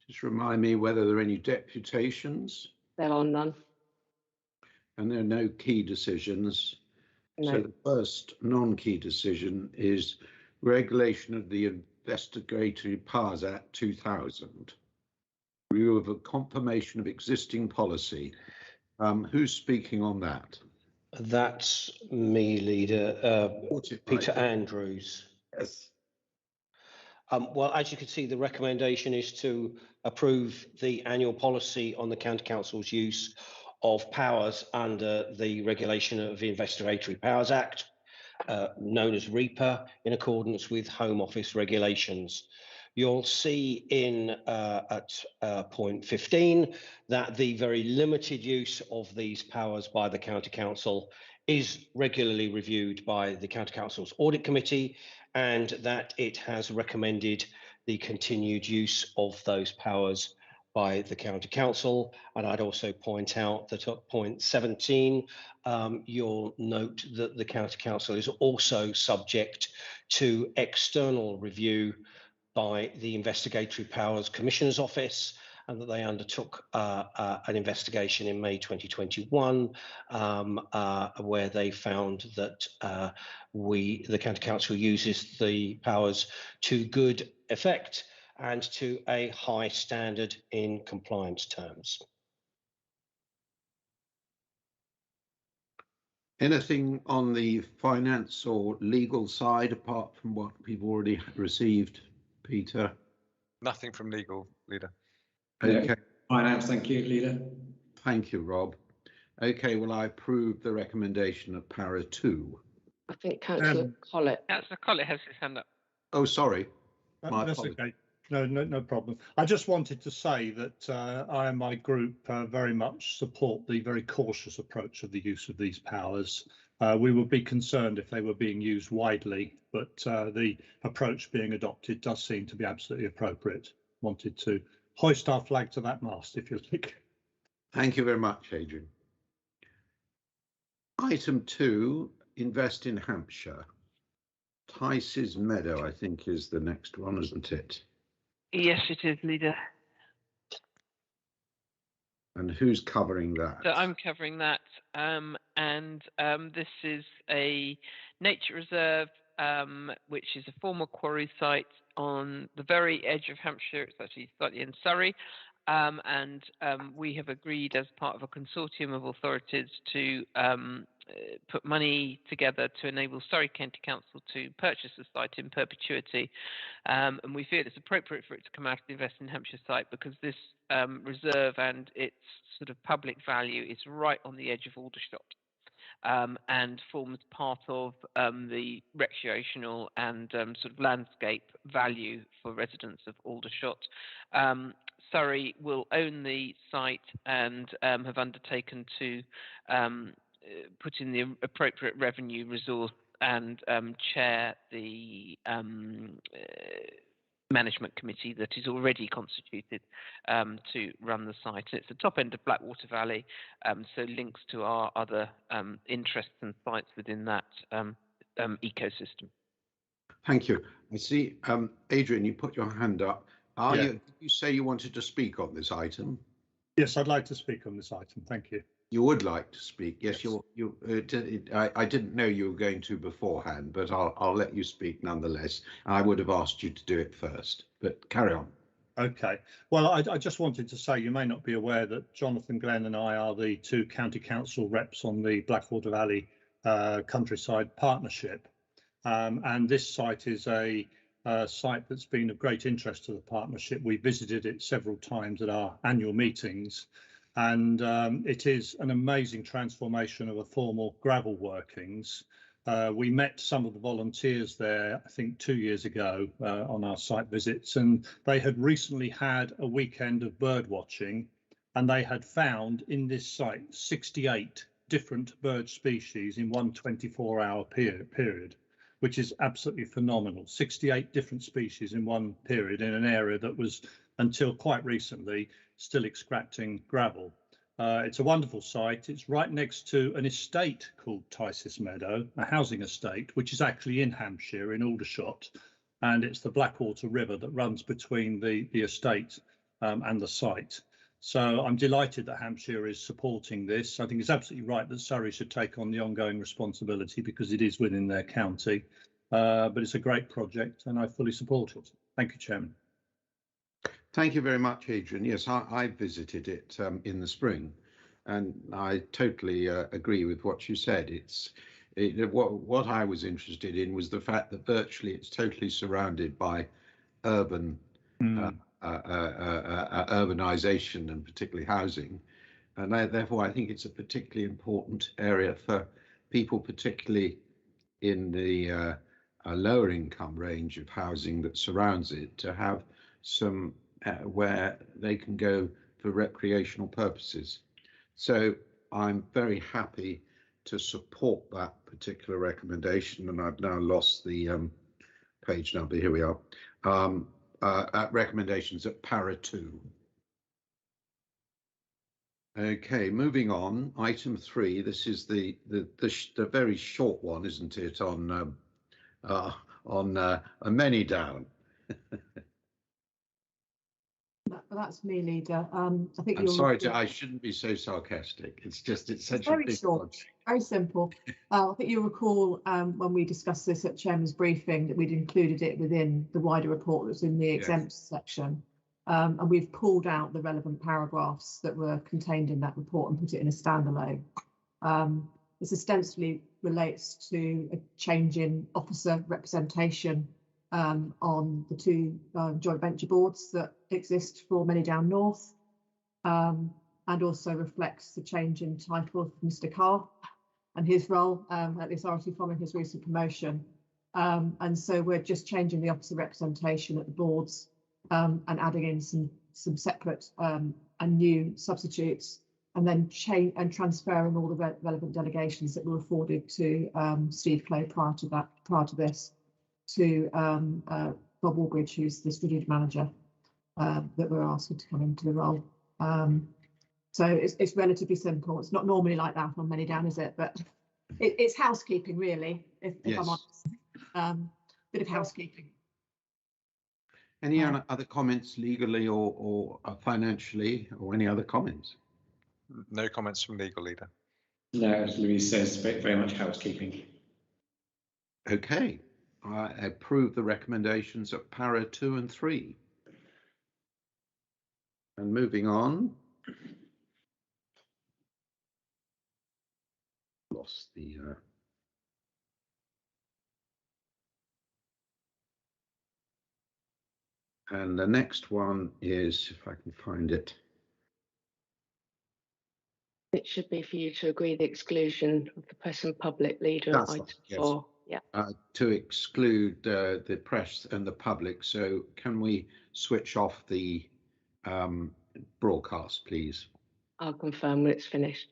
Just remind me whether there are any deputations. There are none. And there are no key decisions. No. So the first non-key decision is regulation of the Investigatory Powers Act 2000. Review of a confirmation of existing policy. Who's speaking on that? That's me, Leader. Peter Andrews. Yes. Well, as you can see, the recommendation is to approve the annual policy on the County Council's use of powers under the regulation of the Investigatory Powers Act, known as REPA, in accordance with Home Office regulations. You'll see at point 15 that the very limited use of these powers by the County Council is regularly reviewed by the County Council's Audit Committee, and that it has recommended the continued use of those powers by the County Council. And I'd also point out that at point 17, you'll note that the County Council is also subject to external review by the Investigatory Powers Commissioner's Office, and that they undertook an investigation in May 2021, where they found that the County Council uses the powers to good effect and to a high standard in compliance terms. Anything on the finance or legal side apart from what we've already received, Peter? Nothing from legal, Leader. Okay. Finance, thank you, Leader. Thank you, Rob. Okay, well, I approve the recommendation of para 2. I think Councillor Collett. Councillor Collett has his hand up. Oh, sorry. That's okay. No problem. I just wanted to say that I and my group very much support the very cautious approach of the use of these powers. We would be concerned if they were being used widely, but the approach being adopted does seem to be absolutely appropriate. Wanted to hoist our flag to that mast, if you like. Thank you very much, Adrian. Item 2, invest in Hampshire. Tice's Meadow, I think, is the next one, isn't it? Yes, it is, Leader. And who's covering that? So I'm covering that, this is a nature reserve, which is a former quarry site on the very edge of Hampshire. It's actually slightly in Surrey, we have agreed as part of a consortium of authorities to put money together to enable Surrey County Council to purchase the site in perpetuity, and we feel it's appropriate for it to come out of the Invest in Hampshire site because this reserve and its sort of public value is right on the edge of Aldershot, and forms part of the recreational and sort of landscape value for residents of Aldershot. Surrey will own the site and have undertaken to put in the appropriate revenue resource and chair the management committee that is already constituted to run the site. It's the top end of Blackwater Valley, so links to our other interests and sites within that ecosystem. Thank you. I see, Adrian, you put your hand up. Did you say you wanted to speak on this item? Yes, I'd like to speak on this item. Thank you. You would like to speak? Yes. I didn't know you were going to beforehand, but I'll let you speak nonetheless. I would have asked you to do it first, but carry on. Okay. Well, I just wanted to say you may not be aware that Jonathan Glenn and I are the 2 county council reps on the Blackwater Valley Countryside Partnership, and this site is a site that's been of great interest to the partnership. We visited it several times at our annual meetings, and it is an amazing transformation of a former gravel workings. We met some of the volunteers there, I think 2 years ago on our site visits, and they had recently had a weekend of bird watching, and they had found in this site 68 different bird species in one 24-hour period, which is absolutely phenomenal. 68 different species in one period in an area that was, until quite recently, still extracting gravel. It's a wonderful site. It's right next to an estate called Tice's Meadow, a housing estate, which is actually in Hampshire, in Aldershot, and it's the Blackwater River that runs between the estate and the site. So I'm delighted that Hampshire is supporting this. I think it's absolutely right that Surrey should take on the ongoing responsibility because it is within their county. But it's a great project and I fully support it. Thank you, Chairman. Thank you very much, Adrian. Yes, I visited it in the spring, and I totally agree with what you said. What I was interested in was the fact that virtually it's totally surrounded by urban urbanization and particularly housing, and therefore I think it's a particularly important area for people, particularly in the lower income range of housing that surrounds it, to have some where they can go for recreational purposes. So I'm very happy to support that particular recommendation, and I've now lost the page number. Here we are. At recommendations at para 2. Okay, moving on. Item 3. This is the very short one, isn't it? On a many down. That's me, Leader. I think I'm sorry, I shouldn't be so sarcastic. It's such very a big short, project. very simple. I think you'll recall when we discussed this at Chairman's briefing that we'd included it within the wider report that's in the exempt section. And we've pulled out the relevant paragraphs that were contained in that report and put it in a standalone. This ostensibly relates to a change in officer representation on the 2 joint venture boards that exist for Manydown North, and also reflects the change in title of Mr. Carr and his role at the authority following his recent promotion. And so we're just changing the officer representation at the boards and adding in some separate and new substitutes, and then transferring all the relevant delegations that were afforded to Steve Clay prior to this to Bob Walbridge, who's the strategic manager that we're asking to come into the role. So it's relatively simple. It's not normally like that on Manydown, is it? But it's housekeeping, really, if I'm honest. Bit of housekeeping. Any other comments legally or financially, or any other comments? No comments from legal, Leader. No, as Louise says, very much housekeeping. Okay, I approve the recommendations at para 2 and 3. And moving on. Lost the and the next one is, if I can find it. It should be for you to agree the exclusion of the press and public, Leader. That's Item right, yes. 4. Yeah. To exclude the press and the public. So can we switch off the broadcast, please? I'll confirm when it's finished.